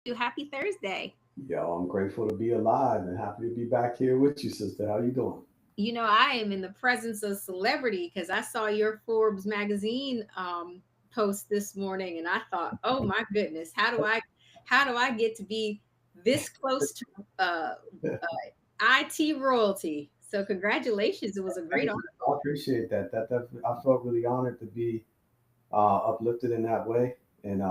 you? Happy Thursday. Yo, I'm grateful to be alive and happy to be back here with you, sister. How you doing? I am in the presence of celebrity because I saw your Forbes magazine post this morning, and I thought, oh my goodness, how do I get to be this close to uh, IT royalty? So congratulations, it was a great Thank honor. you. I appreciate that. I felt really honored to be uplifted in that way, and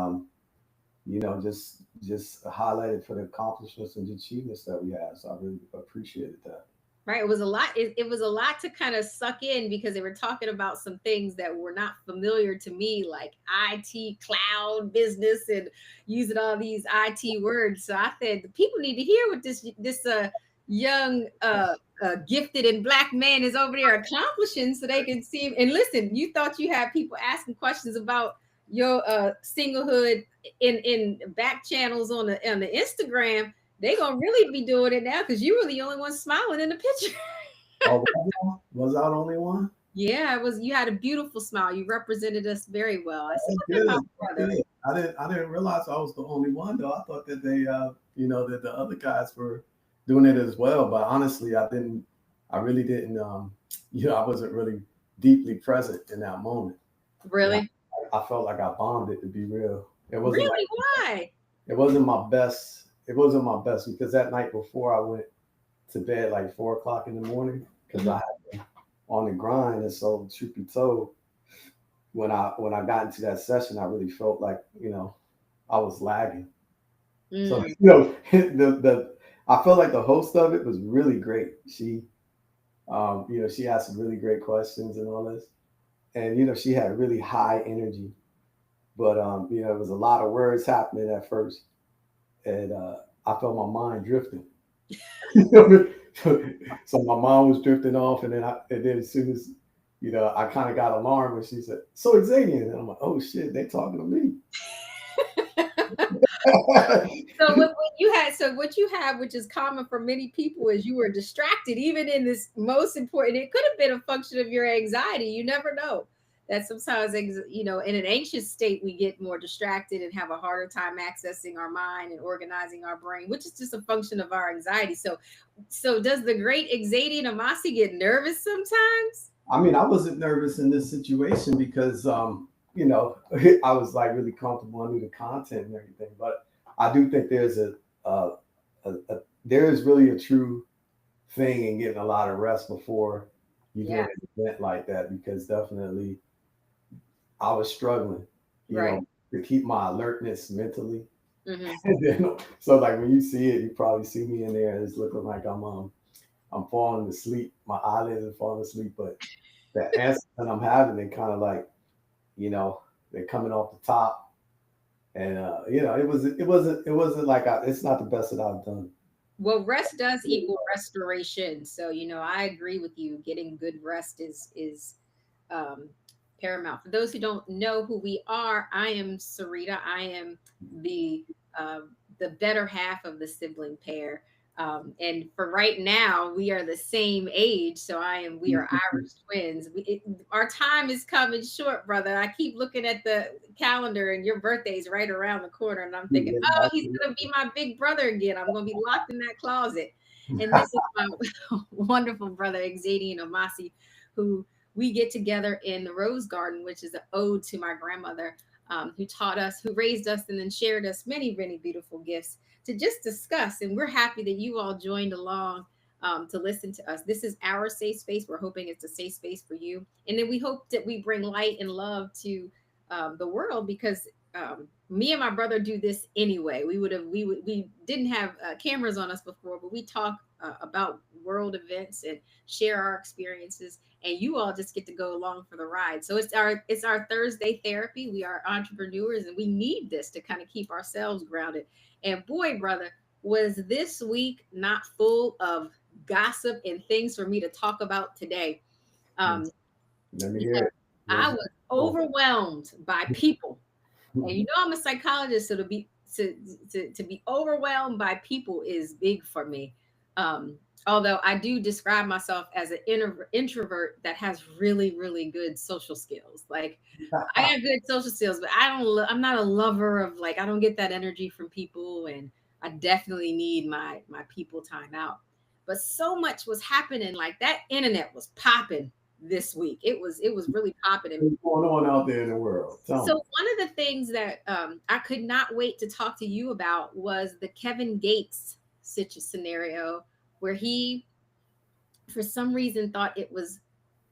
just highlighted for the accomplishments and achievements that we have. So I really appreciated that. Right, it was a lot. It was a lot to kind of suck in because they were talking about some things that were not familiar to me, like IT, cloud, business, and using all these IT words. So I said the people need to hear what this young gifted and black man is over there accomplishing, so they can see. And listen, you thought you had people asking questions about your singlehood in back channels on the Instagram. They gonna really be doing it now because you were the only one smiling in the picture. Oh, was I the only one? Yeah, it was. You had a beautiful smile. You represented us very well. I said, That's "Look at my good. That's brother." good. I didn't realize I was the only one though. I thought that that the other guys were doing it as well. But honestly, I really didn't. I wasn't really deeply present in that moment, and Really, I felt like I bombed it to be real. really, why? It wasn't my best. It wasn't my best because that night before I went to bed like 4 o'clock in the morning because Mhm. I had been on the grind. And so, truth be told, when I got into that session, I really felt like I was lagging. So Mm, the I felt like the host of it was really great. She asked some really great questions and all this, and she had really high energy. But it was a lot of words happening at first, and I felt my mind drifting. So my mind was drifting off, and then as soon as I kind of got alarmed when she said, "So Xavier," and I'm like, "Oh shit, they talking to me." So what you had, which is common for many people, is you were distracted, even in this most important. It could have been a function of your anxiety. You never know. That sometimes, in an anxious state, we get more distracted and have a harder time accessing our mind and organizing our brain, which is just a function of our anxiety. So does the great Exadian Amasi get nervous sometimes? I mean, I wasn't nervous in this situation because I was like really comfortable. I knew the content and everything, but I do think a, there is really a true thing in getting a lot of rest before you do Yeah, an event like that because definitely I was struggling, you right. know, to keep my alertness mentally. Hmm. And then, so like when you see it, you probably see me in there. It's looking like I'm falling asleep. My eyelids are falling asleep, but the answers that I'm having, they kind of like you know they're coming off the top, and it wasn't like it's not the best that I've done. Well, rest does equal restoration. So, I agree with you. Getting good rest is um, paramount. For those who don't know who we are, I am Sarita. I am the uh, the better half of the sibling pair. And for right now, we are the same age. So we are Irish twins. Our time is coming short, brother. I keep looking at the calendar, and your birthday's right around the corner, and I'm thinking, oh, he's gonna be my big brother again. I'm gonna be locked in that closet. And this is my wonderful brother, Xadian Omasi, who we get together in the Rose Garden, which is an ode to my grandmother, who taught us, who raised us, and then shared us many, many beautiful gifts to just discuss. And we're happy that you all joined along to listen to us. This is our safe space. We're hoping it's a safe space for you. And then we hope that we bring light and love to the world because me and my brother do this anyway. We didn't have cameras on us before, but we talk about world events and share our experiences, and you all just get to go along for the ride. So it's our Thursday therapy. We are entrepreneurs, and we need this to kind of keep ourselves grounded. And boy, brother, was this week not full of gossip and things for me to talk about today. Um, Let me hear because it. I Let's was go. overwhelmed by people, and I'm a psychologist, so to be overwhelmed by people is big for me. Although I do describe myself as an introvert that has really, really good social skills. Like I got good social skills, but I'm not a lover of, like, I don't get that energy from people, and I definitely need my people time out. But so much was happening, like that internet was popping this week. It was really popping. And What's going on out there in the world? Tell so me. one of the things that I could not wait to talk to you about was the Kevin Gates scenario, where he, for some reason, thought it was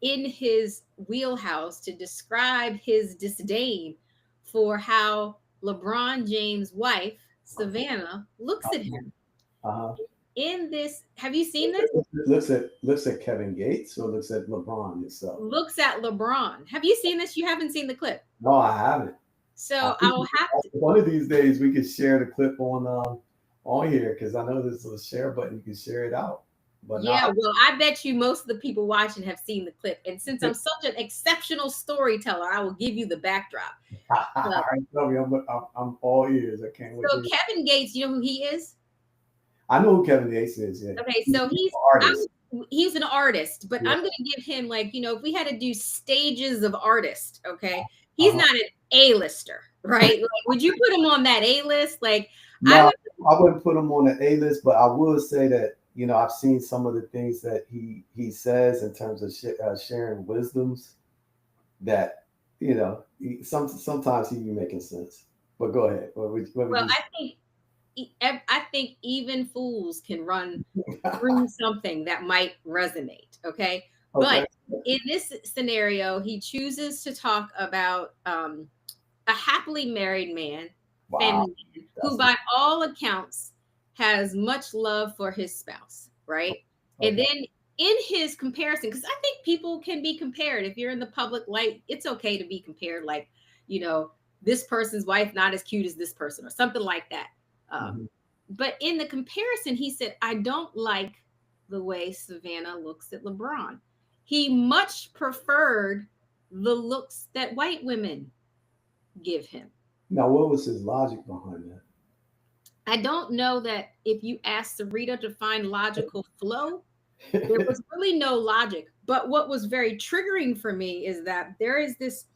in his wheelhouse to describe his disdain for how LeBron James' wife, Savannah, looks at him. Uh-huh. In this, have you seen this? Looks at Kevin Gates or looks at LeBron himself? Looks at LeBron. Have you seen this? You haven't seen the clip. No, I haven't. I So think I'll have to. one of these days we could share the clip on here because I know there's a share button. You can share it out. But Yeah, now, well, I bet you most of the people watching have seen the clip. And since I'm such an exceptional storyteller, I will give you the backdrop. all right, tell me, I'm all ears. I can't wait. So Kevin Gates, you know who he is? I know who Kevin Gates is. Yeah. Okay, so He's an artist. he's an artist, but Yeah. I'm gonna give him, like, if we had to do stages of artist, okay, he's Uh-huh. not an A-lister, right? Like, would you put him on that A-list? Like, No, I wouldn't put him on the A list, but I will say that I've seen some of the things that he says in terms of sharing wisdoms that sometimes he be making sense. But go ahead. What would well, you I think even fools can run through something that might resonate, okay? Okay. But in this scenario, he chooses to talk about a happily married man, Wow. family man, who by all accounts has much love for his spouse, right? Okay. And then in his comparison, because I think people can be compared. If you're in the public light, it's okay to be compared, like, this person's wife not as cute as this person or something like that. But in the comparison, he said, I don't like the way Savannah looks at LeBron. He much preferred the looks that white women give him. Now, what was his logic behind that? I don't know that if you asked Sarita to find logical flow, there was really no logic. But what was very triggering for me is that there is this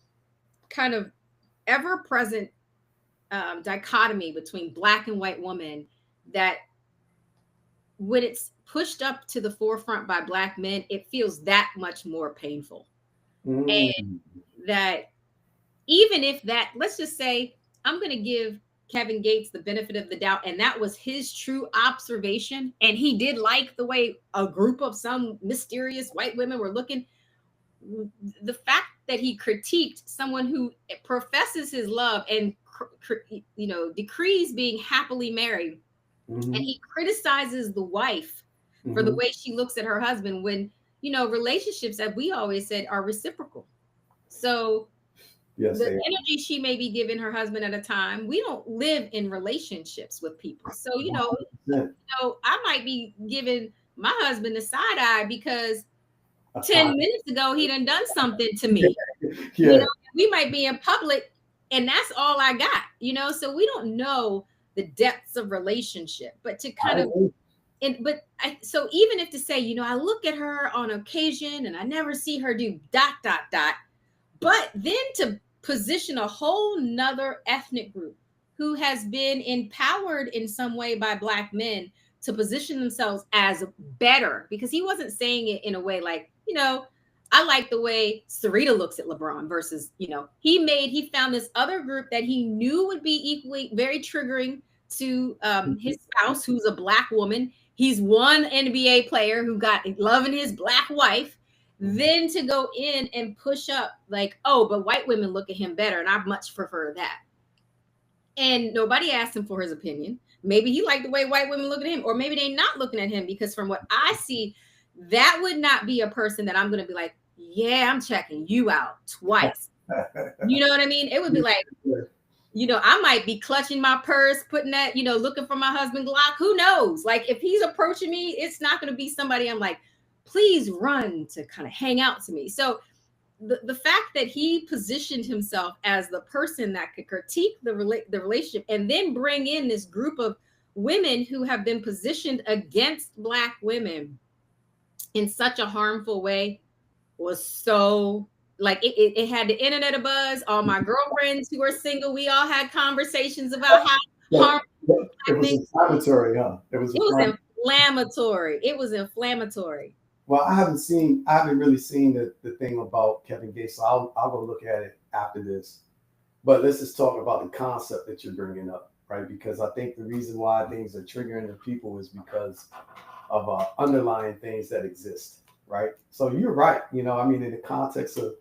kind of ever-present dichotomy between Black and white women that when it's pushed up to the forefront by Black men, it feels that much more painful. And that even if that, let's just say, I'm going to give Kevin Gates the benefit of the doubt, and that was his true observation, and he did like the way a group of some mysterious white women were looking. The fact that he critiqued someone who professes his love and decrees being happily married, and he criticizes the wife for the way she looks at her husband, when relationships, as we always said, are reciprocal. So yes, the energy she may be giving her husband at a time, we don't live in relationships with people. So I might be giving my husband a side eye because 10 minutes ago he done something to me. Yeah. We might be in public and that's all I got, so we don't know the depths of relationship. But to kind of so even if to say, I look at her on occasion and I never see her do ... But then to position a whole nother ethnic group who has been empowered in some way by Black men to position themselves as better, because he wasn't saying it in a way like, I like the way Sarita looks at LeBron versus, he found this other group that he knew would be equally very triggering to his spouse, who's a Black woman. He's one NBA player who got loving his Black wife. Then to go in and push up like, oh, but white women look at him better, and I much prefer that. And nobody asked him for his opinion. Maybe he liked the way white women look at him, or maybe they're not looking at him, because from what I see, that would not be a person that I'm going to be like, yeah, I'm checking you out twice. You know what I mean? It would be like, I might be clutching my purse, putting that, looking for my husband Glock. Who knows? Like, if he's approaching me, it's not going to be somebody I'm like, please run to kind of hang out to me. So the fact that he positioned himself as the person that could critique the relationship and then bring in this group of women who have been positioned against Black women in such a harmful way was so like it had the internet a buzz. All my girlfriends who are single, we all had conversations about how But, harmful but it Black was men. inflammatory, huh? It was It was inflammatory. inflammatory. It was inflammatory. Well, I haven't really seen the thing about Kevin Gates, so I'll go look at it after this. But let's just talk about the concept that you're bringing up, right? Because I think the reason why things are triggering the people is because of underlying things that exist, right? So you're right. I mean, in the context of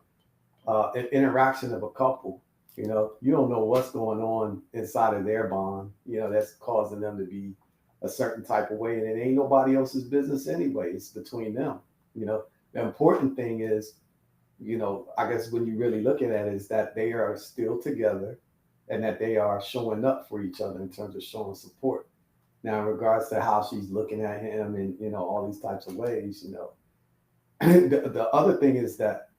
an interaction of a couple, you don't know what's going on inside of their bond, that's causing them to be a certain type of way. And it ain't nobody else's business anyway. It's between them. The important thing is, I guess when you really look at it, is that they are still together and that they are showing up for each other in terms of showing support. Now, in regards to how she's looking at him and, all these types of ways, the other thing is that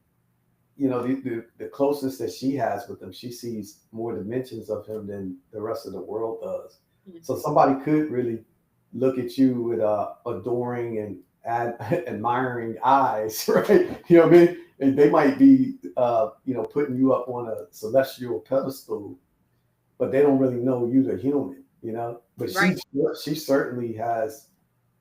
the closeness that she has with him, she sees more dimensions of him than the rest of the world does. So somebody could really look at you with adoring and admiring eyes, right? You know what I mean? And they might be, putting you up on a celestial pedestal, but they don't really know you, the human. But Right. she certainly has,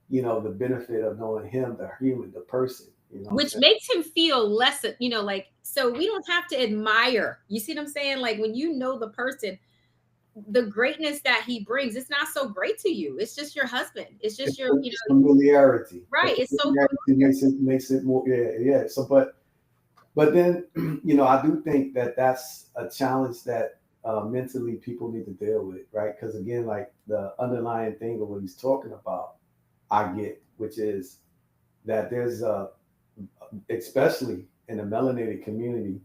the benefit of knowing him, the human, the person. You know what I'm Which saying? makes him feel less, like, so we don't have to admire. You see what I'm saying? Like when you know the person, the greatness that he brings, it's not so great to you. It's just your husband. It's just your, It's familiarity. The right. It's so familiarity makes it more, yeah. So, but then, I do think that that's a challenge that mentally people need to deal with, right? Because again, like the underlying thing of what he's talking about, I get, which is that there's especially in the melanated community,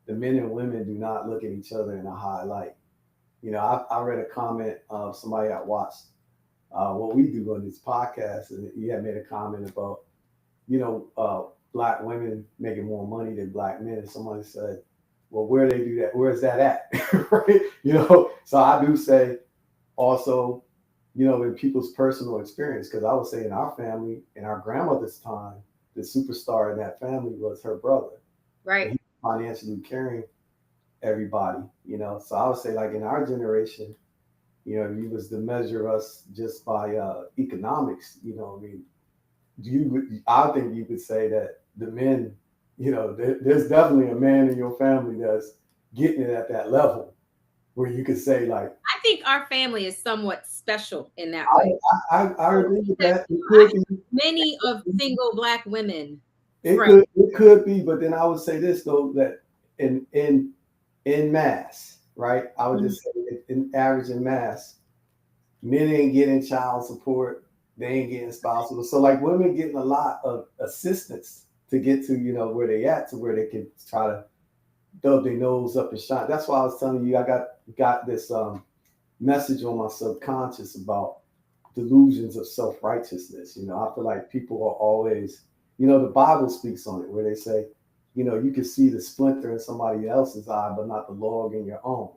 the men and women do not look at each other in a high light. I read a comment of somebody I watched what we do on this podcast, and he had made a comment about, black women making more money than black men. And somebody said, well, where they do that? Where's that at? Right? So I do say also, in people's personal experience, because I would say in our family, in our grandmother's time, the superstar in that family was her brother. And right. he was financially carrying everybody. So I would say, like in our generation, if you was to measure us just by economics, I mean, I think you could say that the men, there's definitely a man in your family that's getting it at that level where you could say like, I think our family is somewhat special in that I, way. I agree with that. It I could be, have many of single Black women it friends. could, it could be, but then I would say this though, that in mass, right? I would just say in average in mass, men ain't getting child support, they ain't getting spousal. So like women getting a lot of assistance to get to, where they at, to where they can try to dub their nose up and shine. That's why I was telling you I got this message on my subconscious about delusions of self-righteousness. I feel like people are always, the Bible speaks on it where they say, you can see the splinter in somebody else's eye, but not the log in your own.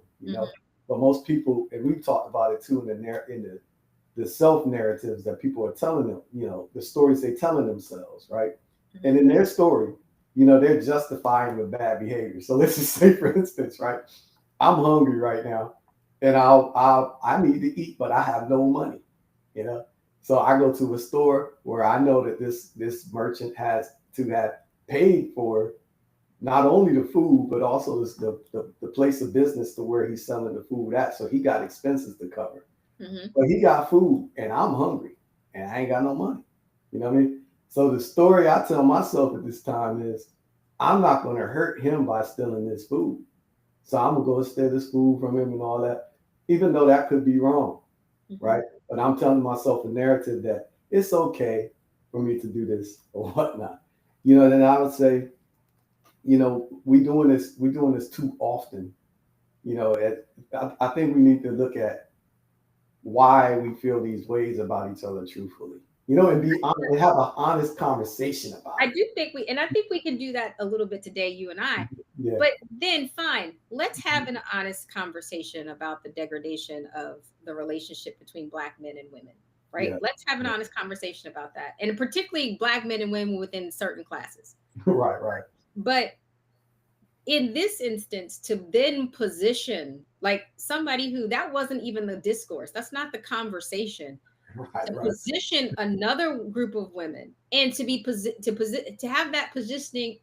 But most people, and we've talked about it too in the self narratives that people are telling them, the stories they're telling themselves, right? And in their story, they're justifying the bad behavior. So let's just say, for instance, right, I'm hungry right now, and I need to eat, but I have no money, you know. So I go to a store where I know that this merchant has to have paid for not only the food, but also the place of business to where he's selling the food at. So he got expenses to cover. But he got food and I'm hungry and I ain't got no money. You know what I mean? So the story I tell myself at this time is I'm not going to hurt him by stealing this food. So I'm going to go steal this food from him and all that, even though that could be wrong, right? But I'm telling myself a narrative that it's okay for me to do this or whatnot. Then I would say, we doing this too often. I think we need to look at why we feel these ways about each other truthfully. and be honest and have an honest conversation about I do think I think we can do that a little bit today, you and I. it. Yeah, But then, fine, let's have an honest conversation about the degradation of the relationship between Black men and women, right? yeah, Let's have an yeah. honest conversation about that, and particularly Black men and women within certain classes. Right, right, But in this instance, to then position like somebody who that wasn't even the discourse, that's not the conversation, right, to right. position another group of women and to be to have that positioning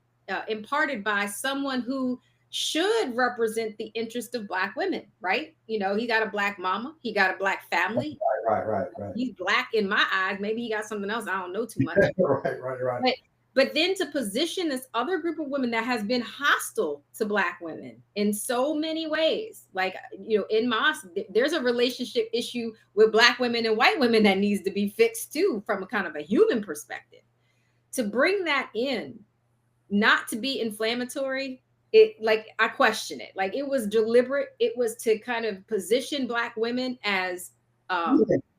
imparted by someone who should represent the interest of Black women, right? You know, he got a Black mama, he got a Black family, Right, right, right, he's Black in my eyes. Maybe he got something else, I don't know too much. right, right, right. but but then to position this other group of women that has been hostile to Black women in so many ways, like, you know, in Moss, there's a relationship issue with Black women and white women that needs to be fixed too, from a kind of a human perspective. To bring that in, not to be inflammatory, it, like, I question it. Like, it was deliberate. It was to kind of position Black women as Yeah,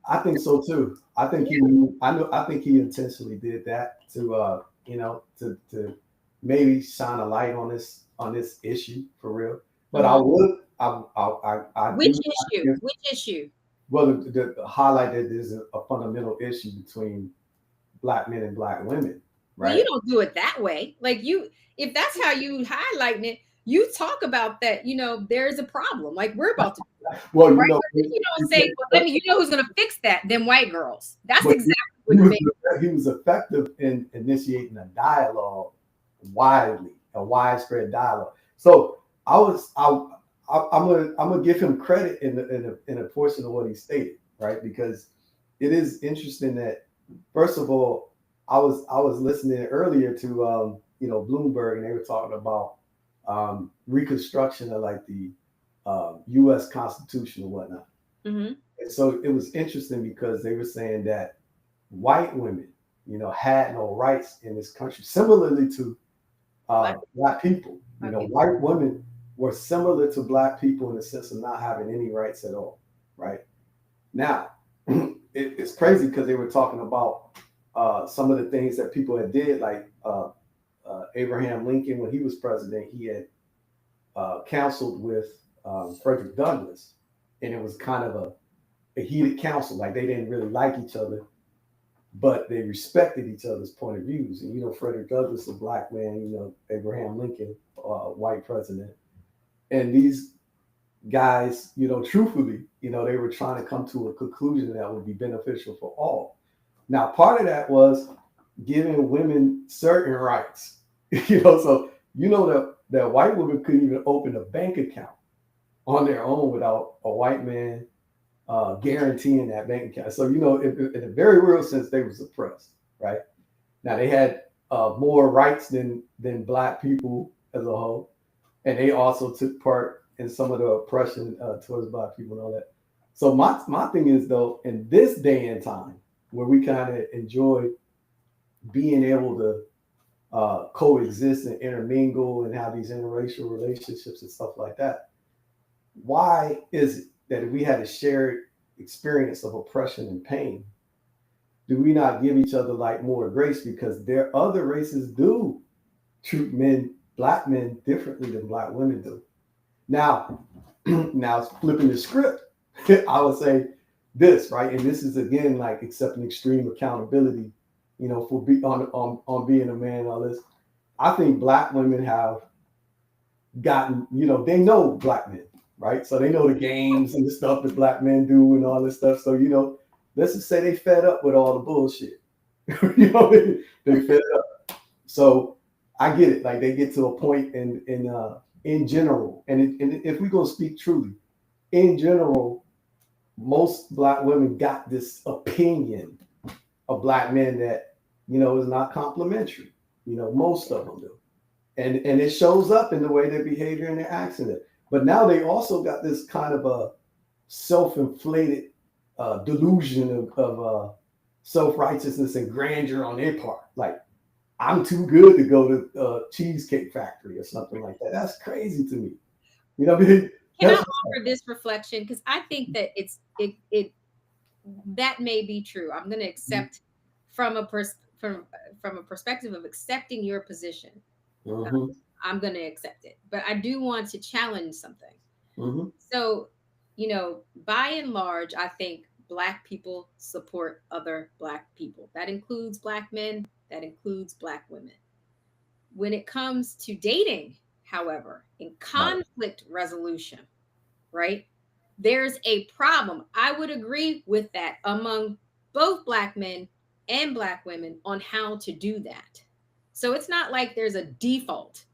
I think so too. I think he I think he intentionally did that to to maybe shine a light on this issue for real. But I Mhm. would I do Which issue? well the highlight that there's a fundamental issue between Black men and Black women, Well, you right? don't do it that way. Like, you, if that's how you highlighting it, you talk about that, you know, there's a problem. Like, we're about to, Well, right? But then you don't say, well, let me, you know who's gonna fix that? Them white girls. That's but exactly he what was made. he was effective in initiating a dialogue widely, a widespread dialogue. So I'm gonna give him credit in a portion of what he stated, right? Because it is interesting that first of all, I was listening earlier to Bloomberg, and they were talking about reconstruction of like the U.S. Constitution and whatnot. Mhm. And so it was interesting because they were saying that white women, had no rights in this country, similarly to Black, black people. Black people. White women were similar to black people in the sense of not having any rights at all. Right now, it's crazy because they were talking about some of the things that people had did, like Abraham Lincoln when he was president, he had counseled with Frederick Douglass, and it was kind of a heated council. Like they didn't really like each other, but they respected each other's point of views. And Frederick Douglass, a black man, Abraham Lincoln, white president, and these guys, truthfully, they were trying to come to a conclusion that would be beneficial for all. Now, part of that was giving women certain rights, so that white women couldn't even open a bank account on their own without a white man guaranteeing that bank account. So, in a very real sense, they were suppressed, right? Now they had more rights than black people as a whole, and they also took part in some of the oppression towards black people and all that. So my thing is though, in this day and time, where we kind of enjoy being able to coexist and intermingle and have these interracial relationships and stuff like that, why is it that if we had a shared experience of oppression and pain, do we not give each other like more grace? Because there other races do treat black men differently than black women do. Now, now flipping the script, I would say this, right? And this is again like accepting extreme accountability, for on being a man and all this. I think black women have gotten, they know black men, right? So they know the games and the stuff that black men do and all this stuff. So, let's just say they fed up with all the bullshit. They fed up. So I get it. Like they get to a point in general, and if we go speak truly, in general, most black women got this opinion of black men that is not complimentary. Most of them do, and it shows up in the way their behavior and their actions. But now they also got this kind of a self-inflated delusion of self-righteousness and grandeur on their part. Like, I'm too good to go to Cheesecake Factory or something like that. That's crazy to me. What I mean? Can I offer this reflection? Because I think that it that may be true. I'm going to accept from from a perspective of accepting your position. Mm-hmm. I'm going to accept it, but I do want to challenge something. Mm-hmm. So, by and large, I think Black people support other Black people. That includes Black men, that includes Black women. When it comes to dating, however, in Right. conflict resolution, right, there's a problem. I would agree with that among both Black men and Black women on how to do that. So it's not like there's a default,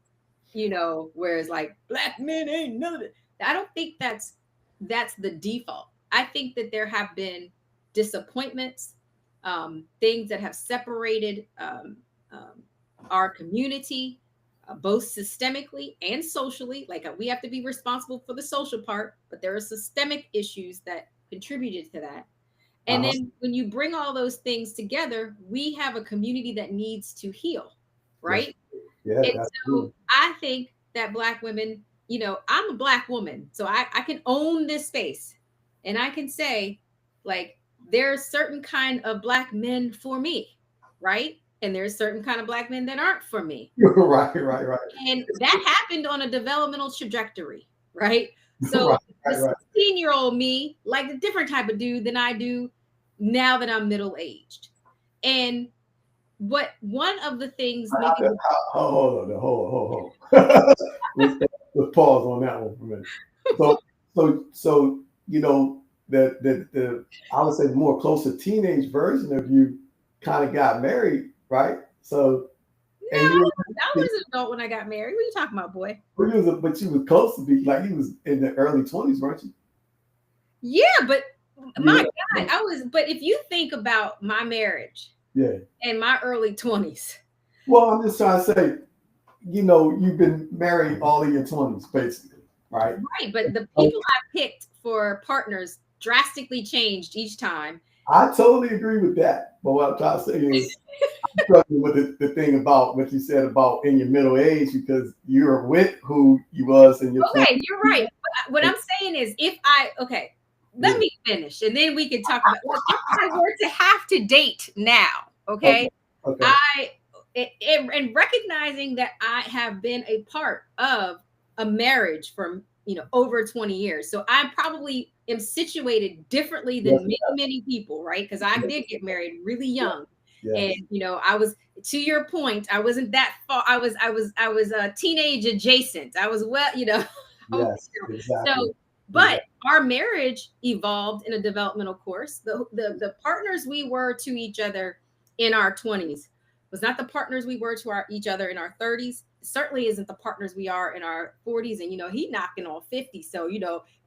where it's like Black men ain't none of it. I don't think that's the default. I think that there have been disappointments, things that have separated um, our community, both systemically and socially. Like we have to be responsible for the social part, but there are systemic issues that contributed to that. And Uh-huh. then when you bring all those things together, we have a community that needs to heal, Yes. right? Yeah, And that's so true. I think that Black women, I'm a Black woman, so I can own this space and I can say, like, there's certain kind of Black men for me, right? And there's certain kind of Black men that aren't for me. Right, right, right. And that happened on a developmental trajectory, right? So Right, the right, right. 16-year-old me like a different type of dude than I do now that I'm middle aged. And what one of the things maybe Hold on, hold. Let's pause on that one for a minute. So, so the I would say more closer teenage version of you kind of got married, right? So, no, and you I was an adult when I got married. What are you talking about, boy? but you was close to be like you was in the early 20s, weren't you? Yeah, but my Yeah, God, but if you think about my marriage yeah. and my early 20s, Well, I'm just trying to say, you've been married all of your 20s, basically, right? right, but the So people I picked for partners drastically changed each time. I totally agree with that. But what I'm trying to say is, I'm struggling with the thing about what you said about in your middle age because you're with who you was in your 20s. Okay, you're right. But what I'm saying is, okay, let Yeah. me finish and then we can talk about if I were to have to date now, Okay. okay, Okay. I and recognizing that I have been a part of a marriage for over 20 years. So I probably am situated differently than Yes. many people, right? Because I Yes. did get married really young. And Yes. I was, to your point, I wasn't that far. I was a teenage adjacent. I was Yes. Exactly. so but Exactly. our marriage evolved in a developmental course. The partners we were to each other in our 20s was not the partners we were to each other in our 30s. Certainly isn't the partners we are in our 40s. And he knocking on 50. So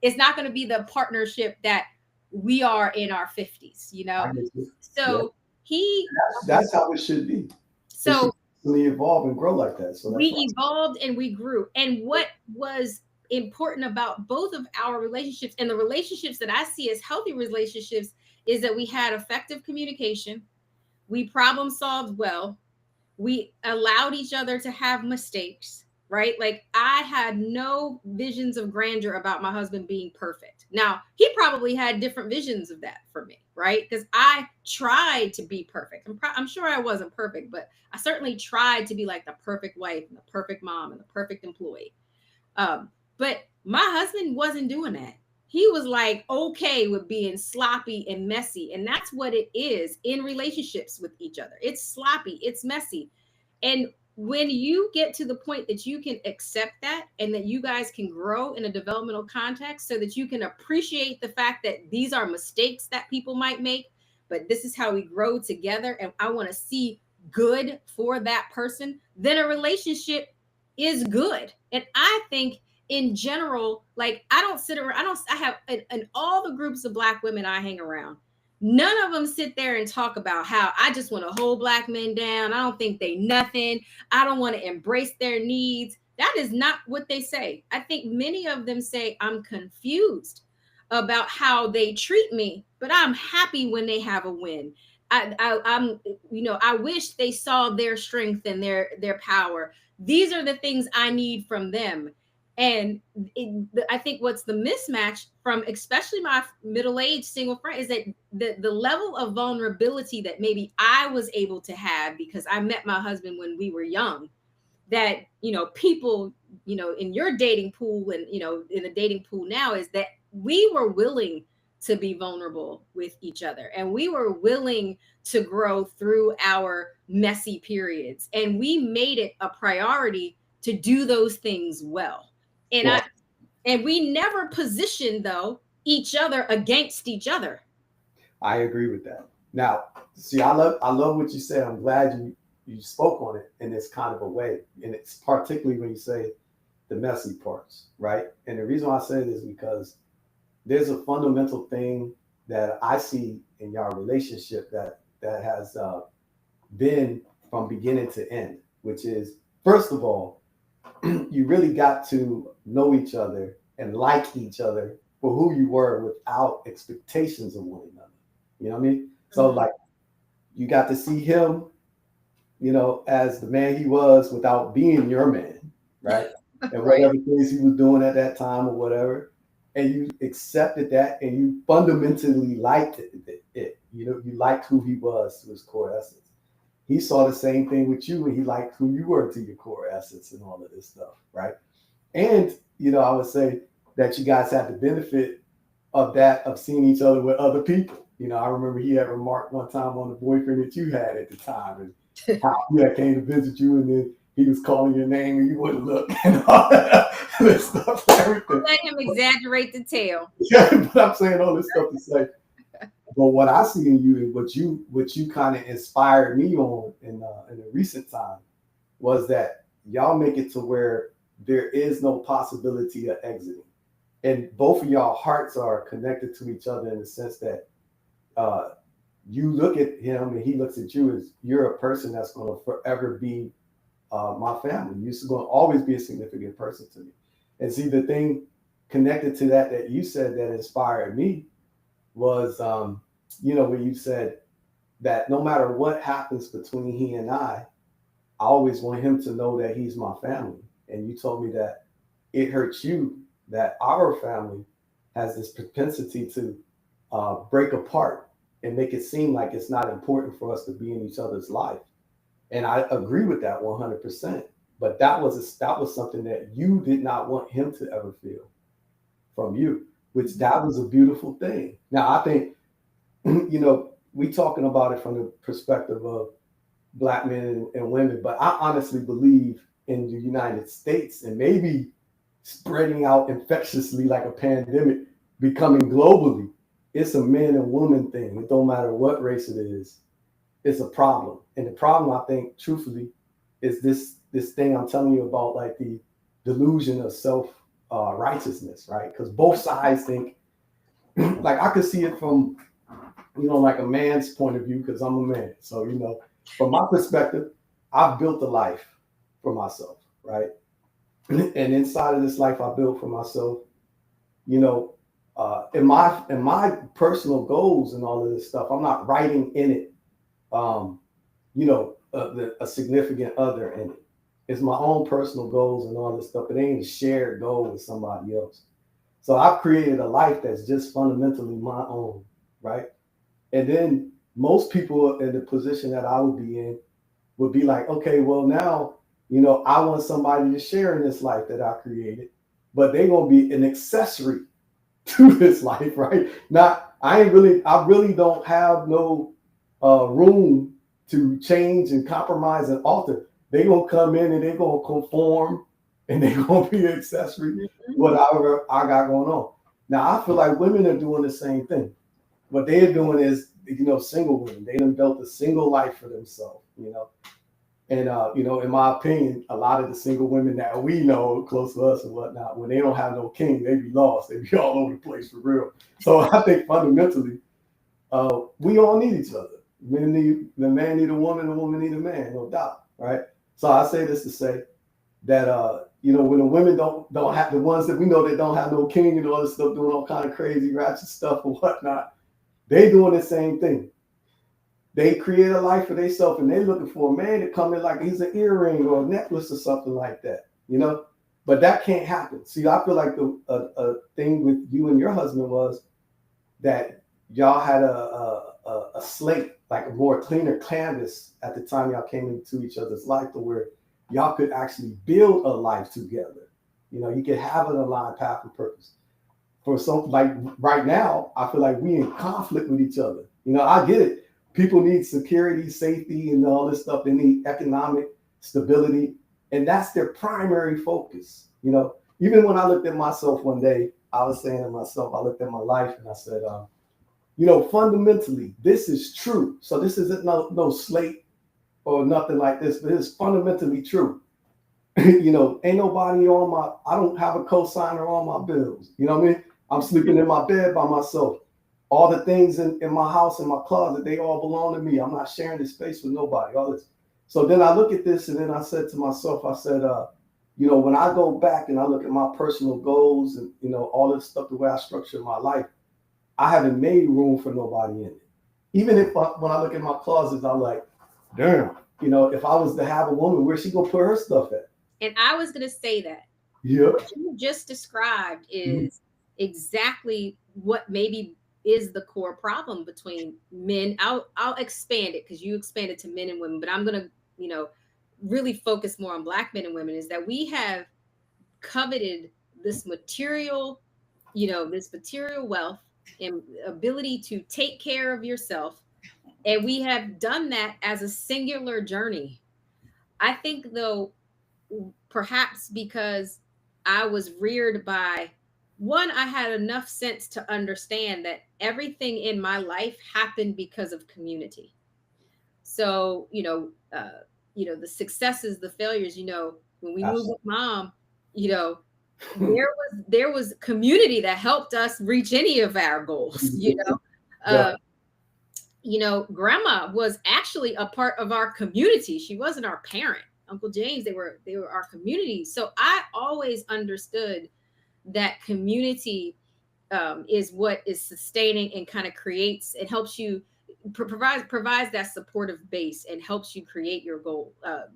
it's not going to be the partnership that we are in our 50s. I get you. Yeah. So he That's how it should be. It should so constantly evolve and grow like that. So that's we evolved and we grew. And what was important about both of our relationships and the relationships that I see as healthy relationships is that we had effective communication, we problem solved well, we allowed each other to have mistakes, right? Like I had no visions of grandeur about my husband being perfect. Now, he probably had different visions of that for me, right? Because I tried to be perfect. I'm sure I wasn't perfect, but I certainly tried to be like the perfect wife and the perfect mom and the perfect employee. But my husband wasn't doing that. He was like okay with being sloppy and messy. And that's what it is in relationships with each other. It's sloppy, it's messy. And when you get to the point that you can accept that and that you guys can grow in a developmental context so that you can appreciate the fact that these are mistakes that people might make, but this is how we grow together. And I want to see good for that person, then a relationship is good. And I think in general, like I don't sit around, I have in all the groups of Black women I hang around, none of them sit there and talk about how I just want to hold Black men down. I don't think they nothing. I don't want to embrace their needs. That is not what they say. I think many of them say I'm confused about how they treat me, but I'm happy when they have a win. I'm I wish they saw their strength and their power. These are the things I need from them. And I think what's the mismatch from especially my middle-aged single friend is that the level of vulnerability that maybe I was able to have because I met my husband when we were young, that people in your dating pool and in the dating pool now, is that we were willing to be vulnerable with each other, and we were willing to grow through our messy periods, and we made it a priority to do those things well. and Well, i and we never positioned though each other against each other. I agree with that. Now, see, I love what you said. I'm glad you spoke on it in this kind of a way, and it's particularly when you say the messy parts, right? And the reason why I say this is because there's a fundamental thing that I see in your relationship that has been from beginning to end, which is first of all, you really got to know each other and like each other for who you were without expectations of one another. You know what I mean? So Mhm. like you got to see him, as the man he was without being your man, right? And Right. whatever things he was doing at that time or whatever. And you accepted that and you fundamentally liked it. You liked who he was to his core essence. He saw the same thing with you and he liked who you were to your core essence and all of this stuff, right? And, I would say that you guys had the benefit of that, of seeing each other with other people. I remember he had remarked one time on the boyfriend that you had at the time and how he had came to visit you and then he was calling your name and you wouldn't look and all that stuff and everything. Let him exaggerate the tale. Yeah, but I'm saying all this stuff to say, but what I see in you and what you kind of inspired me on in the recent time was that y'all make it to where there is no possibility of exiting, and both of y'all hearts are connected to each other in the sense that uh, you look at him and he looks at you as you're a person that's going to forever be my family. You're going to always be a significant person to me. And see, the thing connected to that you said that inspired me was, when you said that no matter what happens between he and I always want him to know that he's my family. And you told me that it hurts you that our family has this propensity to break apart and make it seem like it's not important for us to be in each other's life. And I agree with that 100%. But that was something that you did not want him to ever feel from you, which that was a beautiful thing. Now I think we talking about it from the perspective of black men and women, but I honestly believe in the United States and maybe spreading out infectiously like a pandemic, becoming globally. It's a man and woman thing. It don't matter what race it is. It's a problem, and the problem I think, truthfully, is this thing I'm telling you about, like the delusion of self righteousness, right? Because both sides think, like I could see it from like a man's point of view because I'm a man. So, from my perspective, I've built a life for myself, right? And inside of this life I built for myself, you know, in my personal goals and all of this stuff, I'm not writing in it, a significant other in it. It's my own personal goals and all this stuff. It ain't a shared goal with somebody else. So I've created a life that's just fundamentally my own, right? And then most people in the position that I would be in would be like, okay, well now, I want somebody to share in this life that I created, but they're gonna be an accessory to this life, right? Not, I really don't have no room to change and compromise and alter. They gonna come in and they gonna conform and they gonna be an accessory to Mhm. whatever I got going on. Now I feel like women are doing the same thing. What they're doing is, single women. They done built a single life for themselves. And in my opinion, a lot of the single women that we know close to us and whatnot, when they don't have no king, they be lost. They be all over the place for real. So I think fundamentally, we all need each other. The man need a woman, the woman need a man, no doubt, right? So I say this to say that when the women don't have, the ones that we know that don't have no king and all this stuff, doing all kind of crazy ratchet stuff or whatnot, they doing the same thing. They create a life for themselves and they're looking for a man to come in like he's an earring or a necklace or something like that. But that can't happen. See, I feel like the thing with you and your husband was that y'all had a slate, like a more cleaner canvas at the time y'all came into each other's life, to where y'all could actually build a life together. You know, you could have an aligned path and purpose. For some, like right now, I feel like we in conflict with each other. You know, I get it. People need security, safety, and all this stuff. They need economic stability, and that's their primary focus. You know, even when I looked at myself one day, I was saying to myself, I looked at my life and I said, you know, fundamentally, this is true. So this isn't no slate or nothing like this, but it's fundamentally true. You know, ain't nobody on my, I don't have a cosigner on my bills. You know what I mean? I'm sleeping in my bed by myself. All the things in my house, in my closet, they all belong to me. I'm not sharing this space with nobody. All this. So then I look at this and then I said to myself, I said, you know, when I go back and I look at my personal goals and, you know, all this stuff, the way I structure my life, I haven't made room for nobody in it. Even if when I look at my closets, I'm like, damn, you know, if I was to have a woman, where's she gonna put her stuff at? And I was going to say that. Yeah. What you just described is exactly what maybe is the core problem between men. I'll expand it because you expanded to men and women, but I'm going to, you know, really focus more on Black men and women, is that we have coveted this material, you know, this material wealth and ability to take care of yourself. And we have done that as a singular journey. I think, though, perhaps because I was reared by one, I had enough sense to understand that everything in my life happened because of community. So, you know, the successes, the failures, you know, when we moved with mom, you know, there was community that helped us reach any of our goals, you know. Yeah. You know, grandma was actually a part of our community. She wasn't our parent. Uncle James, they were our community. So I always understood that community is what is sustaining and kind of creates and helps you provides that supportive base and helps you create your goal,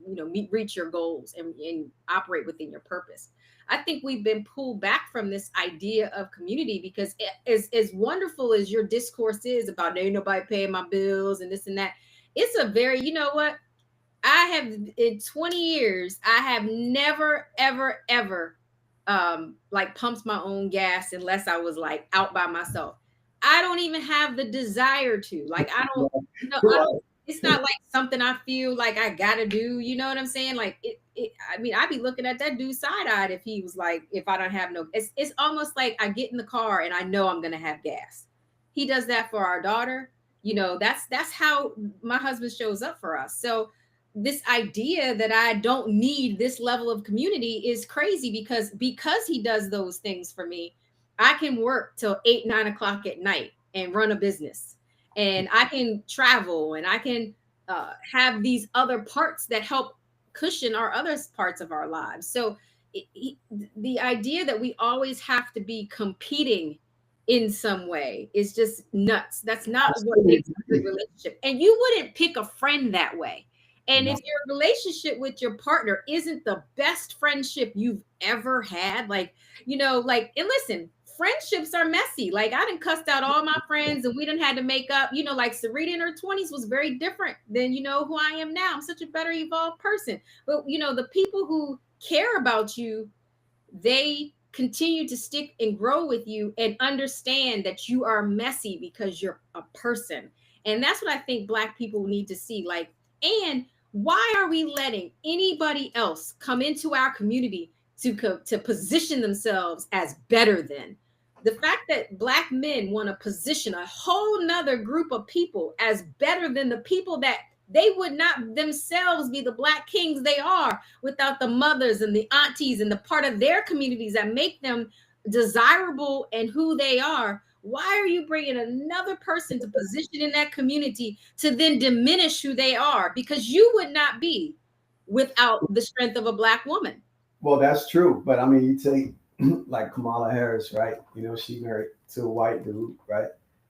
you know, reach your goals and operate within your purpose. I think we've been pulled back from this idea of community because as wonderful as your discourse is about ain't nobody paying my bills and this and that, it's a very, you know what, I have in 20 years, I have never, ever, ever like pumped my own gas unless I was like out by myself. I don't even have the desire to. Like I don't, you know, I don't, it's not like something I feel like I gotta do. You know what I'm saying? Like I mean, I'd be looking at that dude side-eyed if he was like, if I don't have no, it's almost like I get in the car and I know I'm gonna have gas. He does that for our daughter. You know, that's how my husband shows up for us. So this idea that I don't need this level of community is crazy because he does those things for me. I can work till 8, 9 o'clock at night and run a business, and I can travel, and I can have these other parts that help cushion our other parts of our lives. So the idea that we always have to be competing in some way is just nuts. That's not what makes a good relationship. And you wouldn't pick a friend that way. And if your relationship with your partner isn't the best friendship you've ever had, like, you know, like, and listen, friendships are messy. Like, I done cussed out all my friends and we done had to make up, you know, like Sarita in her 20s was very different than, you know, who I am now. I'm such a better evolved person. But, you know, the people who care about you, they continue to stick and grow with you and understand that you are messy because you're a person. And that's what I think Black people need to see. Like, and why are we letting anybody else come into our community to position themselves as better than? The fact that Black men want to position a whole nother group of people as better than the people that they would not themselves be the Black kings they are without the mothers and the aunties and the part of their communities that make them desirable and who they are. Why are you bringing another person to position in that community to then diminish who they are? Because you would not be without the strength of a Black woman. Well, that's true. But I mean, you take like Kamala Harris, right? You know, she married to a white dude, right?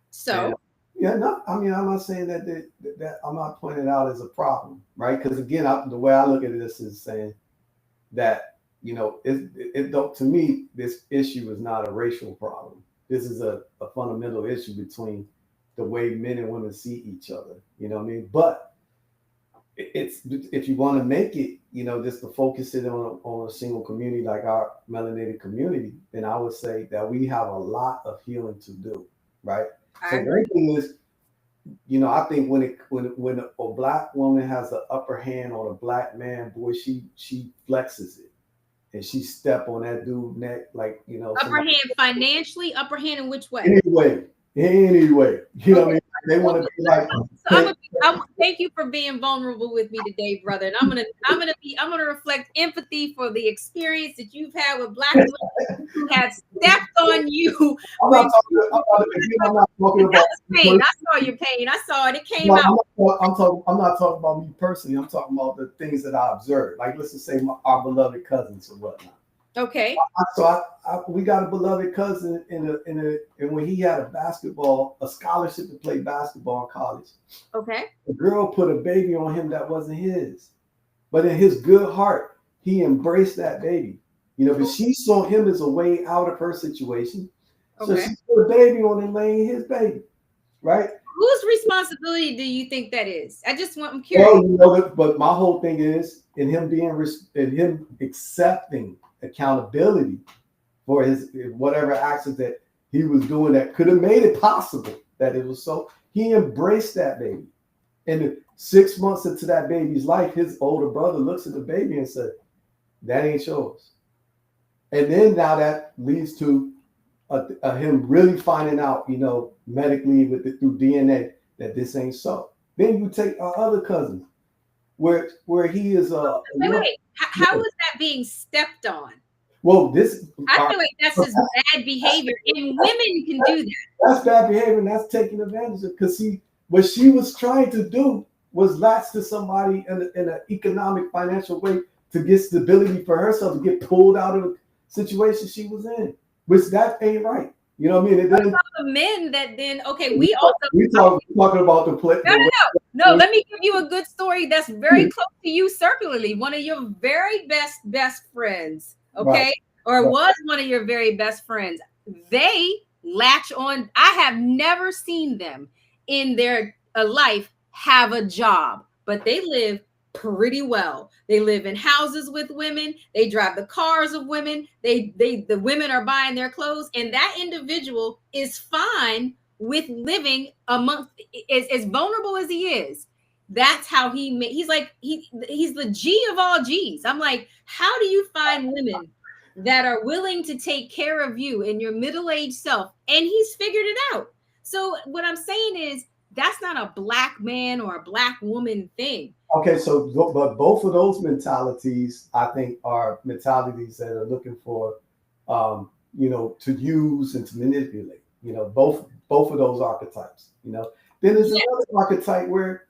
So, And yeah, no, I mean, I'm not saying that I'm not pointing it out as a problem, right? Because again, the way I look at this is saying that it don't, to me, this issue is not a racial problem. This is a fundamental issue between the way men and women see each other. You know what I mean? But it's, if you want to make it, just to focus it on a single community like our melanated community, then I would say that we have a lot of healing to do, right? I So agree. one thing is, I think when a black woman has the upper hand on a black man, boy, she flexes it and she step on that dude neck like Upper somebody. hand financially, upper hand in which way? Anyway, anyway, you know what I Okay. mean? They Well, want to be like, so thank you for being vulnerable with me today, brother. And I'm gonna reflect empathy for the experience that you've had with black women who have stepped on you I'm not when talking. I'm not talking that about was me pain. personally. I saw your pain. I saw it. It came No, out. I'm not talking about me personally. I'm talking about the things that I observed. Like, let's just say our beloved cousins or whatnot. Okay. We got a beloved cousin and when he had a scholarship to play basketball in college, Okay. the girl put a baby on him that wasn't his. But in his good heart, he embraced that baby. But she saw him as a way out of her situation. So Okay. she put a baby on him, laying his baby, right? Whose responsibility do you think that is? I'm curious. Well, but my whole thing is in him accepting accountability for his whatever actions that he was doing that could have made it possible that it was so. He embraced that baby. And 6 months into that baby's life, his older brother looks at the baby and said, "That ain't yours." And then now that leads to him really finding out, medically through DNA that this ain't so. Then you take our other cousins, where he is Wait. How is that being stepped on? well, this I feel like that's just bad behavior, and women can do that. that's bad behavior, and that's taking advantage of, because what she was trying to do was latch to somebody in an economic financial way to get stability for herself, to get pulled out of the situation she was in, which that ain't right. You know what I mean? What about the men that then? Okay, we talking about the play. No. Let me give you a good story that's very close to you circularly. One of your very best friends, okay, Right. or Right. was one of your very best friends. They latch on. I have never seen them in their life have a job, but they live pretty well. They live in houses with women. They drive the cars of women. The women are buying their clothes, and that individual is fine with living amongst, as vulnerable as he is. That's how he's like he's the G of all G's. I'm like, how do you find women that are willing to take care of you and your middle-aged self? And he's figured it out. So what I'm saying is, that's not a black man or a black woman thing. Okay, so but both of those mentalities, I think, are mentalities that are looking for, to use and to manipulate. Both of those archetypes. Then there's another archetype where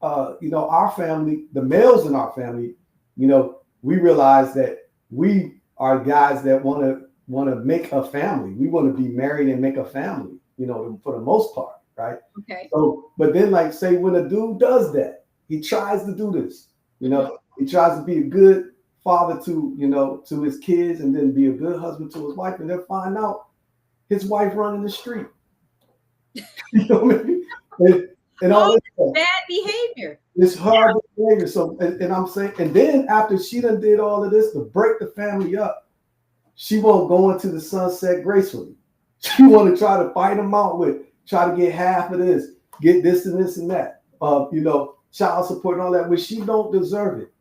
our family, the males in our family, we realize that we are guys that want to make a family. We want to be married and make a family. For the most part, right? Okay. So, but then, like, say when a dude does that, he tries to do this. He tries to be a good father to his kids, and then be a good husband to his wife, and then find out his wife running the street. You know what I mean? And all this stuff. Bad behavior. It's horrible behavior. So, and I'm saying, and then after she done did all of this to break the family up, she won't go into the sunset gracefully. She want to try to fight him out with, try to get half of this, get this and this and that, child support and all that, which she don't deserve it.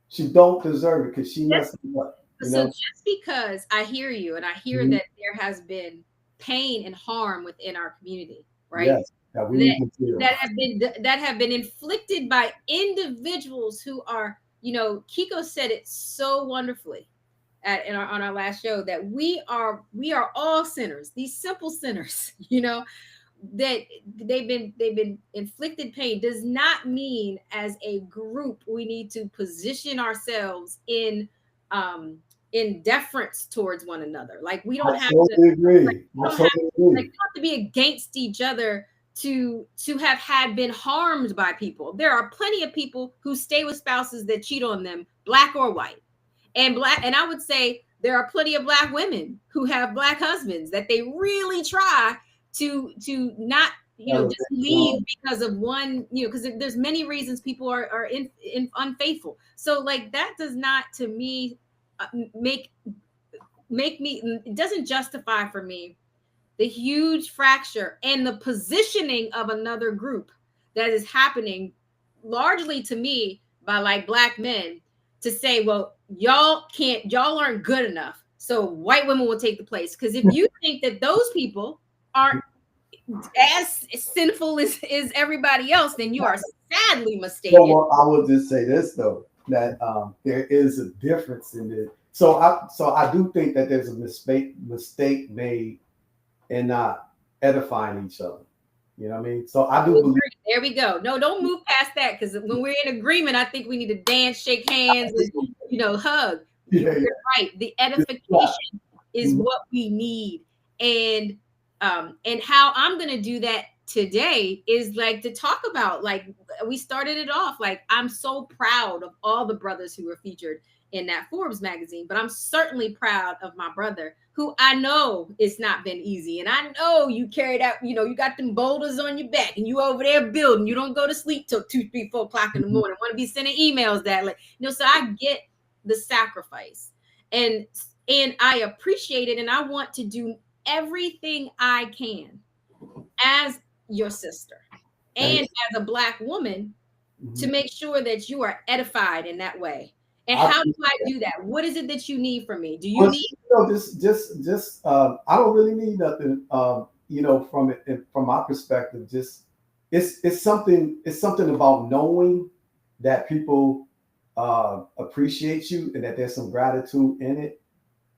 She don't deserve it because she messed up. So just because I hear you, and I hear that there has been pain and harm within our community, right? Yes, that have been inflicted by individuals who are, Kiko said it so wonderfully on our last show, that we are all sinners, these simple sinners, that they've been inflicted pain does not mean as a group we need to position ourselves in deference towards one another. Like, we don't have to agree. Like, we don't have to be against each other to have been harmed by people. There are plenty of people who stay with spouses that cheat on them, black or white. And I would say there are plenty of black women who have black husbands that they really try to not, just leave because of one, because there's many reasons people are in unfaithful. So like that does not, to me, uh, make make me, it doesn't justify for me the huge fracture and the positioning of another group that is happening largely to me by like black men to say, well, y'all aren't good enough, so white women will take the place. Because if you think that those people aren't as sinful as everybody else, then you are sadly mistaken. Well, I will just say this though, that there is a difference in it. So I do think that there's a mistake made in not edifying each other. You know what I mean? So I do believe. There we go. No, don't move past that, because when we're in agreement, I think we need to dance, shake hands, and hug. Yeah, You're right. The edification is what we need, and how I'm gonna do that today is like to talk about, like we started it off, like I'm so proud of all the brothers who were featured in that Forbes magazine, but I'm certainly proud of my brother, who I know it's not been easy. And I know you carried out, you got them boulders on your back and you over there building. You don't go to sleep till 2, 3, 4 o'clock in the morning. Want to be sending emails that like, so I get the sacrifice, and I appreciate it. And I want to do everything I can as your sister and as a black woman to make sure that you are edified in that way. And how do I do that? What is it that you need from me? Do you need? Just I don't really need nothing. From my perspective, just it's something about knowing that people appreciate you and that there's some gratitude in it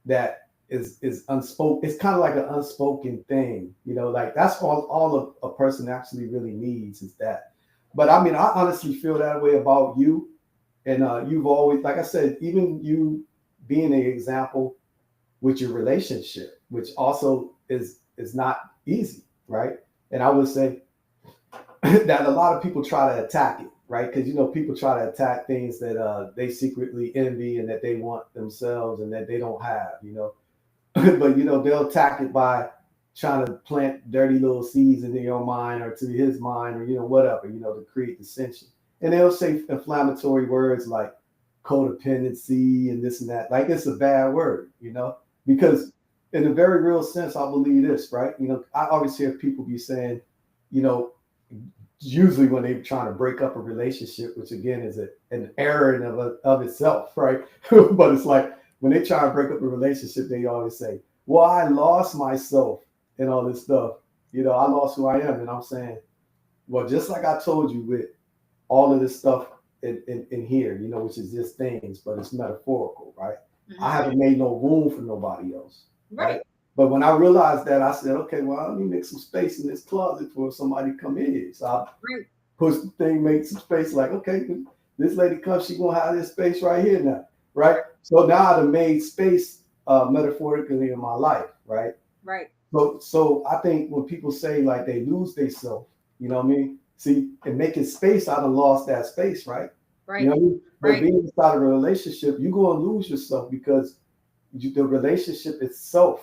that is unspoken. It's kind of like an unspoken thing, like that's all a person actually really needs is that. But I mean, I honestly feel that way about you. And you've always, like I said, even you being an example with your relationship, which also is not easy, right? And I would say that a lot of people try to attack it, right? Because people try to attack things that they secretly envy and that they want themselves and that they don't have, but they'll attack it by trying to plant dirty little seeds into your mind or to his mind or whatever, to create dissension. And they'll say inflammatory words like codependency and this and that. Like it's a bad word, because in a very real sense, I believe this, right? I always hear people be saying, usually when they're trying to break up a relationship, which again is an error in of itself, right? But it's like when they try to break up a relationship, they always say, well, I lost myself and all this stuff. I lost who I am. And I'm saying, well, just like I told you with all of this stuff in here, which is just things, but it's metaphorical, right? Mm-hmm. I haven't made no room for nobody else, right? But when I realized that, I said, okay, well, let me make some space in this closet for somebody to come in here. So I push the thing, make some space, like, okay, this lady comes, she gonna have this space right here now, right? So now I've made space metaphorically in my life, right? Right. So I think when people say like they lose themselves, you know what I mean? See, in making space, I done lost that space, right? Right. You know what I mean? But being inside of a relationship, you're going to lose yourself because the relationship itself,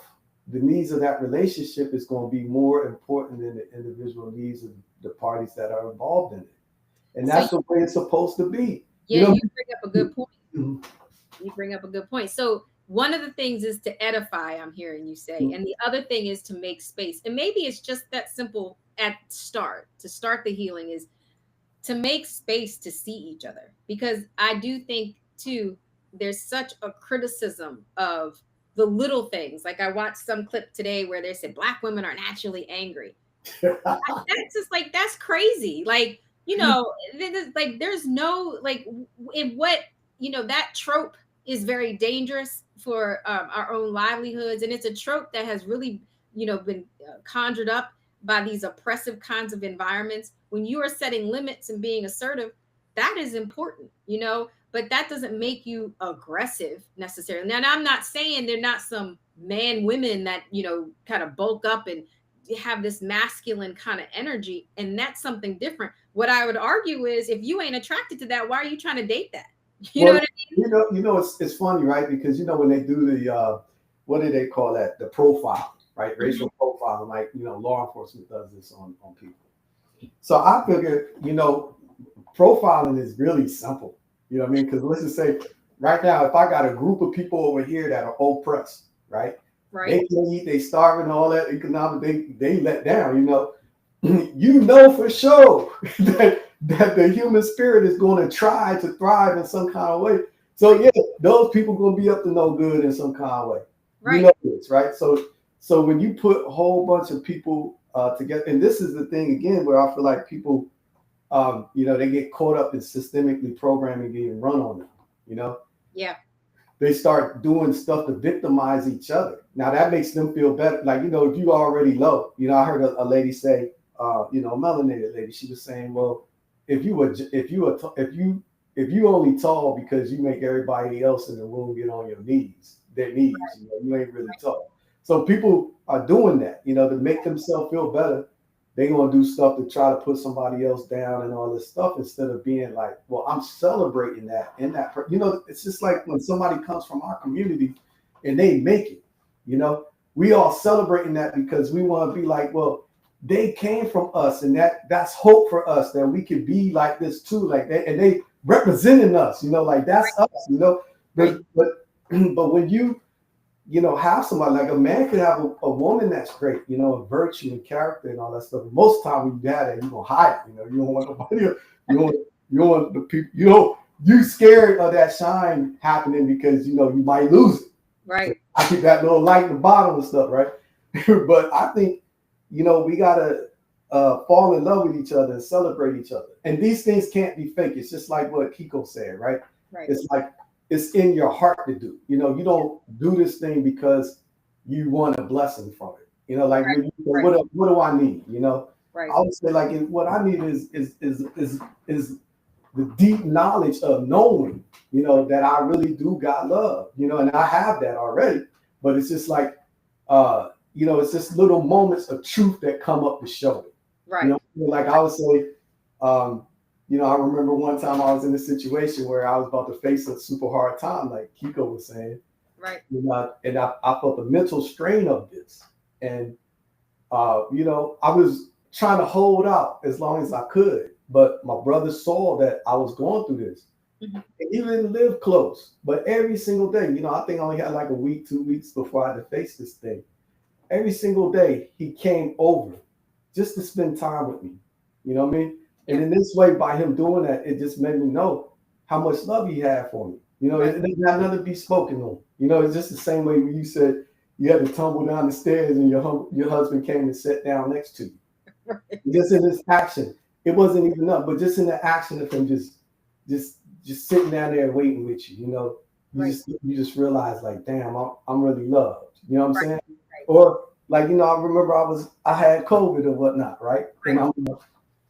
the needs of that relationship is going to be more important than the individual needs of the parties that are involved in it. And that's the way it's supposed to be. Yeah, you bring up a good point. You bring up a good point. So one of the things is to edify, I'm hearing you say, and the other thing is to make space. And maybe it's just that simple to start the healing is to make space to see each other. Because I do think too, there's such a criticism of the little things. Like I watched some clip today where they said black women are naturally angry. That's just like, that's crazy. Like, like there's no, like in what, that trope is very dangerous for our own livelihoods. And it's a trope that has really, been conjured up by these oppressive kinds of environments. When you are setting limits and being assertive, that is important, but that doesn't make you aggressive necessarily. Now, I'm not saying they're not some women that, kind of bulk up and have this masculine kind of energy. And that's something different. What I would argue is if you ain't attracted to that, why are you trying to date that? You know Well, what I mean? it's funny, right? Because when they do the what do they call that? The profile, right? Mhm. Racial profiling, like law enforcement does this on people. So I figure, profiling is really simple. You know what I mean? Because let's just say right now, if I got a group of people over here that are oppressed, right? They Right, can't eat, they starving, all that economic, they let down. You know for sure that the human spirit is going to try to thrive in some kind of way. So right, yeah, those people going to be up to no good in some kind of way. You right, know this, right? So when you put a whole bunch of people together, and this is the thing again where I feel like people, they get caught up in systemically programming being run on them. You know, yeah, they start doing stuff to victimize each other. Now that makes them feel better. Like, if you already low, I heard a lady say, a melanated lady, she was saying, well, if you only tall because you make everybody else in the room get on their knees, you ain't really tall. So people are doing that, to make themselves feel better. They gonna do stuff to try to put somebody else down and all this stuff instead of being like, well, I'm celebrating that in that. It's just like when somebody comes from our community and they make it. You know, we all celebrating that because we want to be like, well, they came from us, and that's hope for us that we could be like this too, like that, and they representing us. Like that's us. right, But but when have somebody like a man could have a woman that's great, virtue and character and all that stuff. Most time when you have that, you're gonna hide it. You don't want nobody. You don't want the people. You scared of that shine happening because you might lose it. So right, I keep that little light in the bottom and stuff, right? But I think we gotta fall in love with each other and celebrate each other. And these things can't be fake. It's just like what Kiko said, right? right, It's like it's in your heart to do. You don't do this thing because you want a blessing from it. Like right, when you say, right, what do I need? right, I would say like what I need is the deep knowledge of knowing, that I really do got love, and I have that already. But it's just like, it's just little moments of truth that come up to show it. right, Like I would say, um, I remember one time I was in a situation where I was about to face a super hard time, like Kiko was saying, right, and I felt the mental strain of this. And, I was trying to hold out as long as I could, but my brother saw that I was going through this. mhm, And he didn't live close, but every single day, I think I only had like a week, 2 weeks before I had to face this thing. Every single day he came over just to spend time with me. You know what I mean? And yeah, in this way, by him doing that, it just made me know how much love he had for me. right, It didn't have nothing to be spoken on. It's just the same way when you said you had to tumble down the stairs and your husband came and sat down next to you. right, Just in this action, it wasn't even up, but just in the action of him just just sitting down there waiting with you. right, You just realize like, damn, I'm really loved. You know what I'm right, saying? right, Or like, I remember I had COVID or whatnot, right? And right, I'm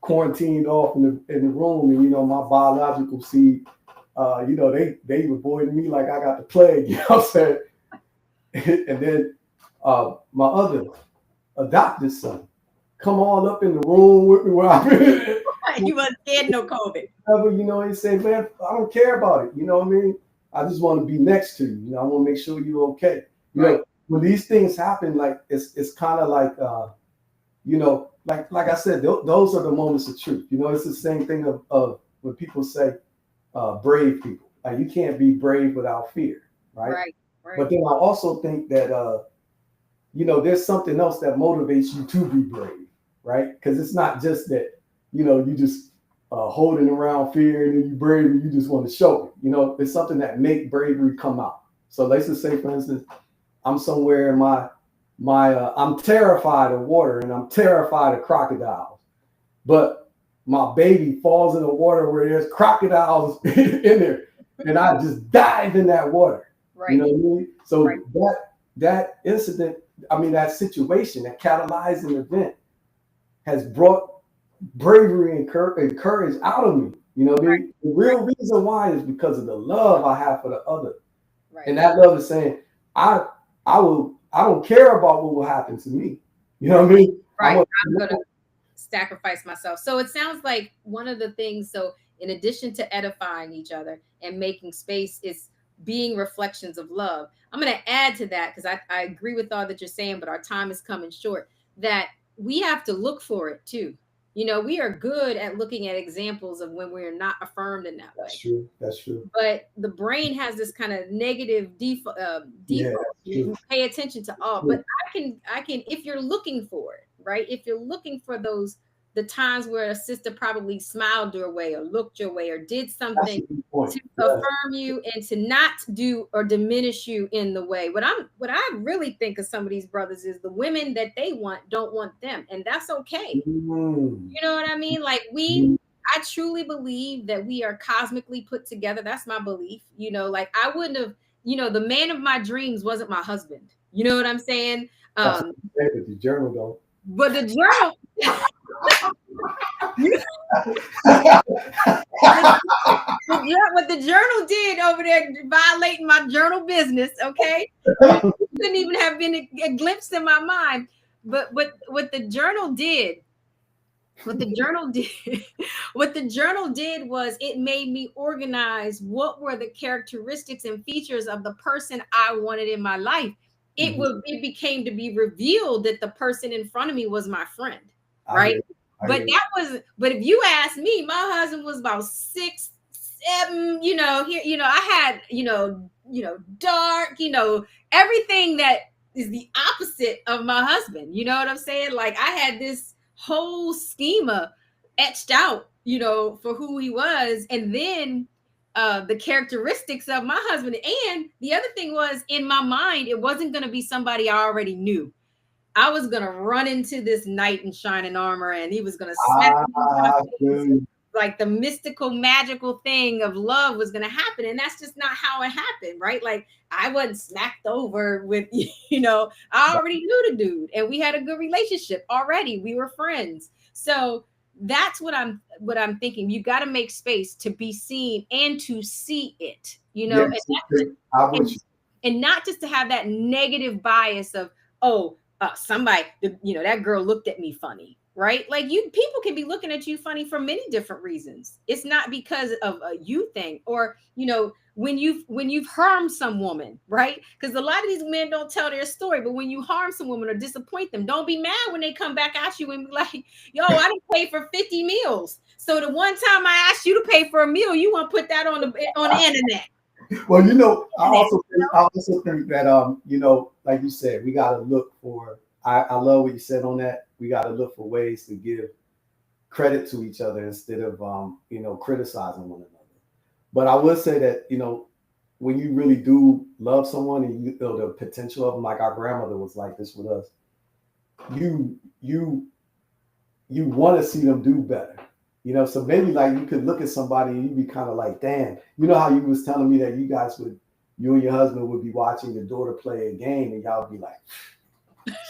quarantined off in the room, and my biological seed, they avoided me like I got the plague. You know what I'm saying? And then my other adopted son come all up in the room with me where I've been. right. You wasn't scared no COVID. He say, man, I don't care about it. You know what I mean? I just want to be next to you. I want to make sure you're okay. Right, When these things happen, like it's kind of like like I said, those are the moments of truth. It's the same thing of when people say brave people. Like you can't be brave without fear, right? right, right, But then I also think that there's something else that motivates you to be brave, right? Because it's not just that you just holding around fear and then you brave and you just want to show it. It's something that make bravery come out. So let's just say, for instance, I'm somewhere in my I'm terrified of water and I'm terrified of crocodiles, but my baby falls in the water where there's crocodiles in there, and I just dive in that water. You right, know what I mean? right, So that incident, that situation, that catalyzing event, has brought bravery and courage out of me. You know what I right, mean? The right, real reason why is because of the love I have for the other, right, and that love is saying, I I don't care about what will happen to me. You know right, what I mean? I right. want I'm gonna sacrifice myself. So it sounds like one of the things. So in addition to edifying each other and making space, is being reflections of love. I'm going to add to that because I agree with all that you're saying, but our time is coming short, that we have to look for it too. You know, we are good at looking at examples of when we're not affirmed in that That's way. true. That's true. But the brain has this kind of negative Yeah, default. that's true. You pay attention to all, but I can, if you're looking for it, right? If you're looking for those, the times where a sister probably smiled your way or looked your way or did That's something a good point. to Yes. affirm you and to not do or diminish you in the way. What I really think of some of these brothers is the women that they want don't want them, and that's okay. Mm. You know what I mean? Like Mm. I truly believe that we are cosmically put together. That's my belief. You know, like I wouldn't have, you know, the man of my dreams wasn't my husband. You know what I'm saying? That's Um, what the journal though. but the journal, what the journal did over there, violating my journal business. Okay, couldn't even have been a glimpse in my mind. But what the journal did, what the journal did, what the journal did was it made me organize what were the characteristics and features of the person I wanted in my life. It became to be revealed that the person in front of me was my friend, right? But that was, but if you ask me, my husband was about 6'7", you know, here, you know, I had, dark, everything that is the opposite of my husband. You know what I'm saying? Like I had this whole schema etched out, for who he was. And then the characteristics of my husband. And the other thing was, in my mind, it wasn't going to be somebody I already knew. I was going to run into this knight in shining armor and he was going to smack me, like the mystical, magical thing of love was going to happen. And that's just not how it happened, right? Like I wasn't smacked over with, I already knew the dude and we had a good relationship already. We were friends. So that's what I'm thinking. You got to make space to be seen and to see it, Yes, and not just to have that negative bias of, somebody, that girl looked at me funny, right? Like people can be looking at you funny for many different reasons. It's not because of a you thing, or when you've harmed some woman, right? Because a lot of these men don't tell their story, but when you harm some woman or disappoint them, don't be mad when they come back at you and be like, yo, I didn't pay for 50 meals. So the one time I asked you to pay for a meal, you want to put that on the internet. Well, I also think that like you said, we got to look for. I love what you said on that. We got to look for ways to give credit to each other instead of criticizing one another. But I would say that when you really do love someone and you know the potential of them, like our grandmother was like this with us, you want to see them do better. So maybe like you could look at somebody and you'd be kind of like, damn, you know how you was telling me that you and your husband would be watching your daughter play a game and y'all would be like,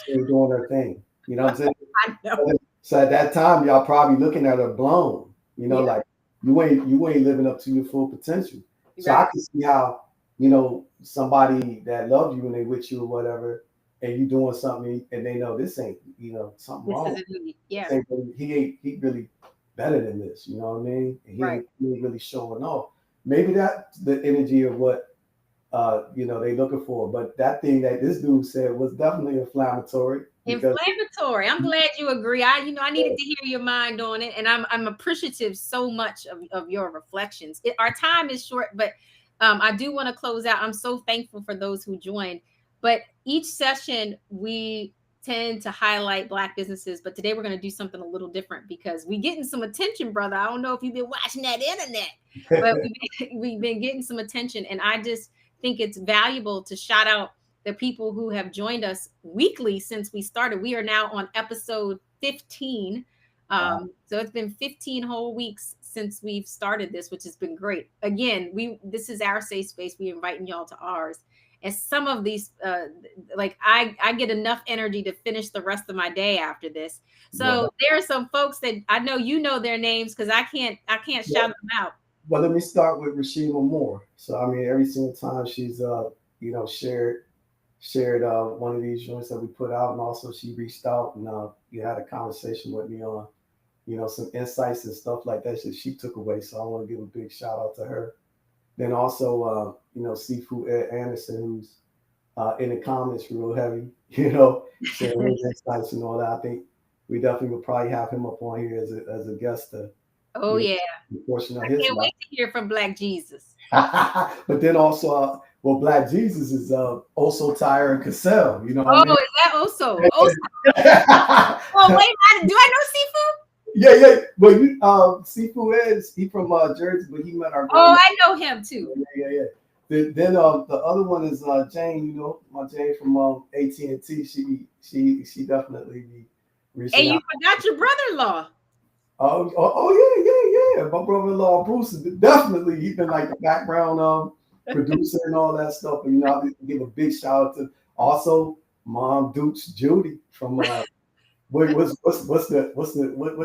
still doing her thing. You know what I'm saying? I know. So at that time, y'all probably looking at her blown, like you ain't living up to your full potential. So I can see how, somebody that loved you and they with you or whatever, and you doing something and they know this ain't, something wrong. He really better than this, you know what I mean? And he ain't really showing off. Maybe that's the energy of what they looking for. But that thing that this dude said was definitely inflammatory. Inflammatory. I'm glad you agree. I needed to hear your mind on it, and I'm appreciative so much of your reflections. Our time is short, but I do want to close out. I'm so thankful for those who joined. But each session we tend to highlight Black businesses, but today we're going to do something a little different because we getting some attention, brother. I don't know if you've been watching that internet, but we've been getting some attention, and I just think it's valuable to shout out the people who have joined us weekly since we started. We are now on episode 15. So it's been 15 whole weeks since we've started this, which has been great. Again, this is our safe space. We're inviting y'all to ours. And some of these, I get enough energy to finish the rest of my day after this. So there are some folks that I know their names because I can't shout them out. Well, let me start with Rashima Moore. So I mean, every single time she's shared one of these joints that we put out, and also she reached out and you had a conversation with me on some insights and stuff like that she took away. So I want to give a big shout out to her. Then also, Seafood Ed Anderson, who's in the comments real heavy, sharing his insights and all that. I think we definitely would probably have him up on here as a guest to, Oh yeah, a portion of I his can't life. wait to hear from Black Jesus. But then also, well, Black Jesus is also Tyra Cassell. You know what I Oh, mean? is that also? Also, oh Yeah, wait, do I know Seafood? yeah. Well, Seafood is he from Jersey, but he met our Oh, grandma. I know him too. Yeah. Then the other one is Jane. My Jane from AT&T. She definitely be And reaching you out. forgot your brother-in-law. Oh, yeah. My brother-in-law Bruce is definitely he been like the background producer and all that stuff. But I need to give a big shout out to also Mom Dukes Judy from what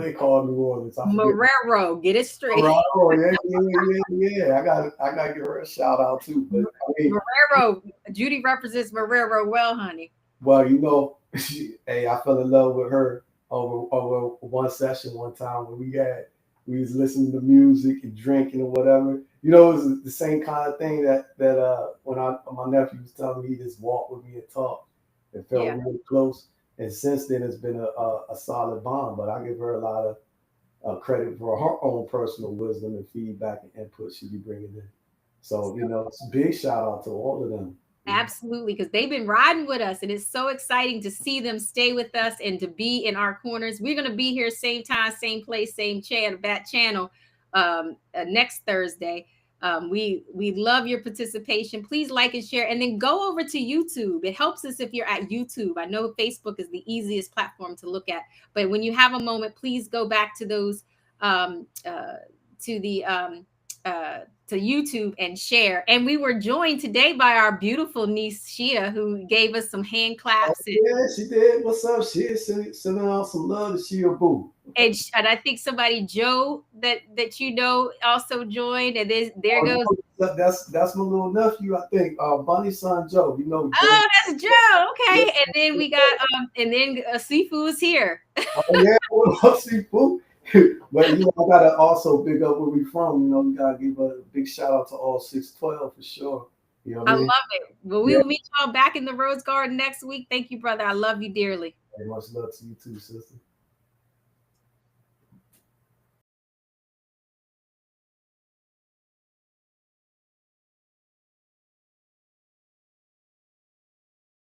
they call New Orleans? I forget. Marrero, get it straight. Oh, yeah. I gotta give her a shout out too. But I mean, Marrero, Judy represents Marrero well, honey. well, hey, I fell in love with her over one session one time when we was listening to music and drinking or whatever. It was the same kind of thing that when my nephew was telling me he just walked with me and talked. It felt Yeah, really close. And since then, it's been a solid bond. But I give her a lot of credit for her own personal wisdom and feedback and input she be bringing in. So, it's a big shout out to all of them. absolutely, because they've been riding with us, and it's so exciting to see them stay with us and to be in our corners. We're going to be here same time, same place, same channel, that channel next Thursday. We love your participation. Please like and share, and then go over to YouTube. It helps us if you're at YouTube. I know Facebook is the easiest platform to look at, but when you have a moment, please go back to those to the uh, to YouTube and share. And we were joined today by our beautiful niece Shia, who gave us some hand Oh, claps yeah, she did. What's up? She is sending out some love to Shia Boo. and I think somebody Joe that also joined. And then there Oh, goes. no, that's my little nephew, I think. Bunny's son Joe. Joe. Oh, that's Joe. Yeah. Okay. And then we got and then Seafood's here. Oh yeah, what up, Seafood? But I gotta also big up where we from. We gotta give a big shout out to all 612 for sure. You know what I I love mean? it. Well, we Yeah. will meet y'all back in the Rose Garden next week. Thank you, brother. I love you dearly. Hey, much love to you too, sister.